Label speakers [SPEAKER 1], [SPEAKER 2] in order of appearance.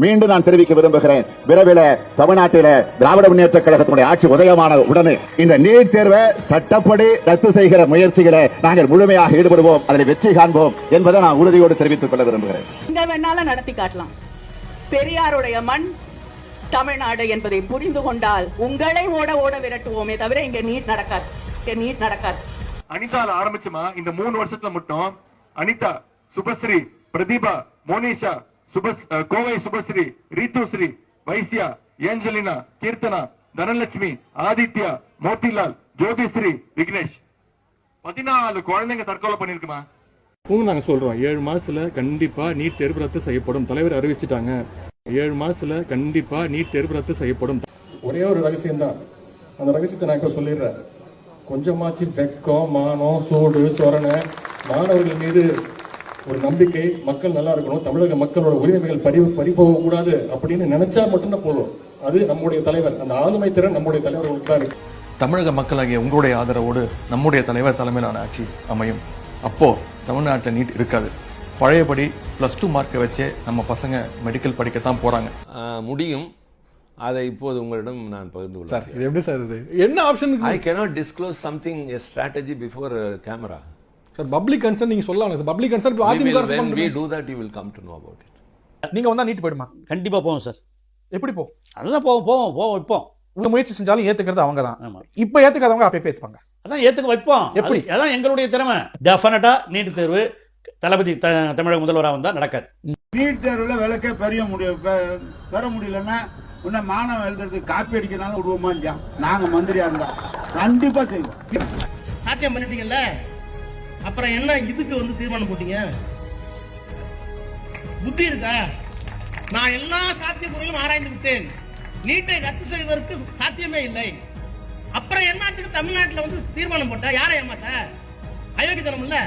[SPEAKER 1] மீண்டும் நான் தெரிவிக்க விரும்புகிறேன். விரைவில் தமிழ்நாட்டில் திராவிட முன்னேற்ற கழகத்தினுடைய ஆட்சி உதயமான உடனே இந்த நீட் தேர்வை சட்டப்படி ரத்து செய்கிற முயற்சிகளை நாங்கள் முழுமையாக ஈடுபடுவோம், அதில் வெற்றி காண்போம் என்பதை நான் உறுதியோடு தெரிவித்துக் கொள்ள விரும்புகிறேன்.
[SPEAKER 2] இங்க வேணாலும் நடத்தி காட்டலாம். பெரியாருடைய மண் தமிழ்நாடு என்பதை புரிந்து கொண்டால் உங்களை ஓட ஓட விரட்டுவோமே தவிர இங்க நீட் நடக்காது.
[SPEAKER 3] அனிதால ஆரம்பிச்சுமா இந்த 3 வருஷத்துல மட்டும் அனிதா, சுபஸ்ரீ, பிரதீபா, மோனிஷா, கோவை சுபஸ்ரீ, ரீத்துஸ்ரீ, வைசியா, ஏஞ்சலினா, கீர்த்தனா, தனலட்சுமி, ஆதித்யா, மோத்திலால், ஜோதிஸ்ரீ, விக்னேஷ் 14 குழந்தைங்க தற்கொலை பண்ணிருக்குமா?
[SPEAKER 4] நாங்க சொல்றோம் 7 மாசத்துல கண்டிப்பா நீட் தேர்வு ரத்து செய்யப்படும். தலைவர் அறிவிச்சிட்டாங்க 7 மாசத்துல கண்டிப்பா நீட் தேர்வு ரத்து செய்யப்படும். ஒரே ஒரு ரகசியம் தான், அந்த ரகசியத்தை நான் இப்ப சொல்லிடுறேன். கொஞ்சமாச்சு வெக்கம், மானம், சூடு, சொரணை, மாணவர்கள் மீது ஒரு நம்பிக்கை, மக்கள் நல்லா இருக்கணும், தமிழக மக்களோட உரிமைகள் பறிபோக கூடாது அப்படின்னு நினைச்சா மட்டும்தான் போதும். அது நம்முடைய தலைவர், அந்த ஆளுமை திறன் நம்முடைய தலைவர்களுக்கு தான் இருக்கு.
[SPEAKER 5] தமிழக மக்களாகிய உங்களுடைய ஆதரவோடு நம்முடைய தலைவர் தலைமையிலான ஆட்சி அமையும். அப்போ தமிழ்நாட்டில் நீட் இருக்காது. பழையபடி +2 மார்க்கை வச்சே நம்ம பசங்க மெடிக்கல் படிக்கத்தான் போறாங்க.
[SPEAKER 6] முடியும். அதை இப்போது உங்களிடம் நான் பகிர்ந்து கொள்கிறேன்.
[SPEAKER 4] சார் இது எப்படி சார், இது என்ன option?
[SPEAKER 6] I cannot disclose something, a strategy before camera.
[SPEAKER 4] Sir public concern நீங்க சொல்லலாம் sir. Public concern
[SPEAKER 6] When we do that, you will come to know about it.
[SPEAKER 4] நீங்க வந்தா நீட் போயிடுமா?
[SPEAKER 7] கண்டிப்பா போவோம் சார். எப்படி
[SPEAKER 4] போ?
[SPEAKER 7] அதுதான் போவோம் வைப்போம்.
[SPEAKER 4] உங்க முயற்சி செஞ்சாலும் ஏத்துக்கிறது அவங்க தான். இப்ப ஏத்துக்காதவங்க அப்ப ஏத்துப்பாங்க.
[SPEAKER 7] அதான் ஏத்துக்க வைப்போம். எப்படி? அதான் எங்களுடைய திறமை. டெஃபினட்டா நீட் தேர்வு தளபதி தமிழக முதல்வராக வந்தா நடக்காது.
[SPEAKER 8] நீட் தேர்வுல விளக்க பெற முடியலன்னா உன்ன மாணவன் எழுதுறதுக்கு காப்பி அடிக்கிறனால விடுவோமா? நாங்க மந்திரியா இருந்தா கண்டிப்பா செய்வோம்.
[SPEAKER 9] சாத்தியம் பண்ணிட்டீங்கல்ல, அப்புறம் என்ன இதுக்கு தீர்மானம் போட்டீங்க? புத்தி இருக்கா? நான் எல்லா சாத்தியக்கூறுகளும் ஆராய்ந்து விட்டேன். நீட்டை ரத்து செய்வதற்கு சாத்தியமே இல்லை. அப்புறம் என்னத்துக்கு தமிழ்நாட்டில் தீர்மானம் போட்டா? யாரை ஏமாத்த? அயோக்கியத்தனம் இல்ல.